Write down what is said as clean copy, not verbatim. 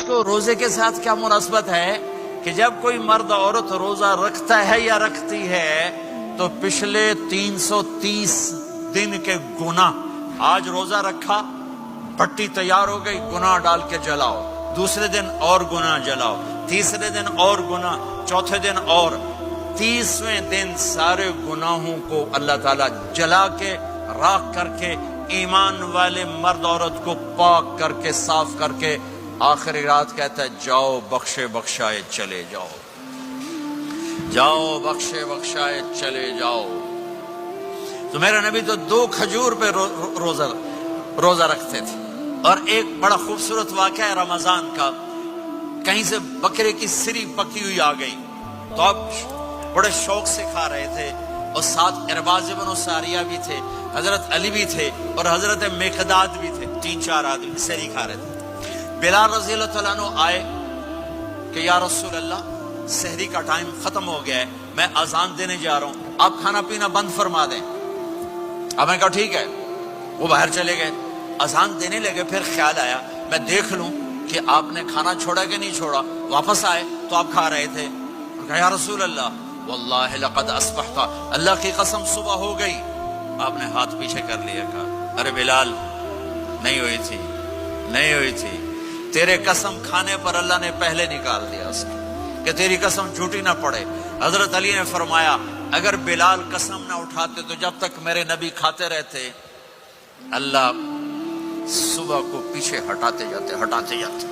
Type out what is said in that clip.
کو روزے کے ساتھ کیا مناسبت ہے کہ جب کوئی مرد عورت روزہ رکھتا ہے یا رکھتی ہے تو پچھلے 330 دن کے گناہ، آج روزہ رکھا، پٹی تیار ہو گئی، گناہ ڈال کے جلاؤ، دوسرے دن اور گناہ جلاؤ، تیسرے دن اور گناہ، چوتھے دن اور، 30ویں دن سارے گناہوں کو اللہ تعالیٰ جلا کے راکھ کر کے ایمان والے مرد عورت کو پاک کر کے صاف کر کے آخری رات کہتا ہے جاؤ بخشے بخشائے چلے جاؤ، جاؤ بخشے بخشائے چلے جاؤ۔ تو میرا نبی تو 2 کھجور پہ روزہ رکھتے تھے۔ اور ایک بڑا خوبصورت واقعہ ہے رمضان کا، کہیں سے بکرے کی سری پکی ہوئی آ گئی تو اب بڑے شوق سے کھا رہے تھے، اور ساتھ ارباز بن ساریہ بھی تھے، حضرت علی بھی تھے اور حضرت مقداد بھی تھے، 3-4 آدمی سری کھا رہے تھے۔ بلال رضی اللہ تعالیٰ عنہ آئے کہ یا رسول اللہ سحری کا ٹائم ختم ہو گیا ہے، میں اذان دینے جا رہا ہوں، آپ کھانا پینا بند فرما دیں۔ اب میں کہا ٹھیک ہے، وہ باہر چلے گئے، اذان دینے لگے، پھر خیال آیا میں دیکھ لوں کہ آپ نے کھانا چھوڑا کہ نہیں چھوڑا، واپس آئے تو آپ کھا رہے تھے۔ کہا یا رسول اللہ واللہ لقد اصبحت، اللہ کی قسم صبح ہو گئی۔ آپ نے ہاتھ پیچھے کر لیا، کہا ارے بلال نہیں ہوئی تھی، نہیں ہوئی تھی، تیرے قسم کھانے پر اللہ نے پہلے نکال دیا اس کو کہ تیری قسم جھوٹی نہ پڑے۔ حضرت علی نے فرمایا اگر بلال قسم نہ اٹھاتے تو جب تک میرے نبی کھاتے رہتے اللہ صبح کو پیچھے ہٹاتے جاتے۔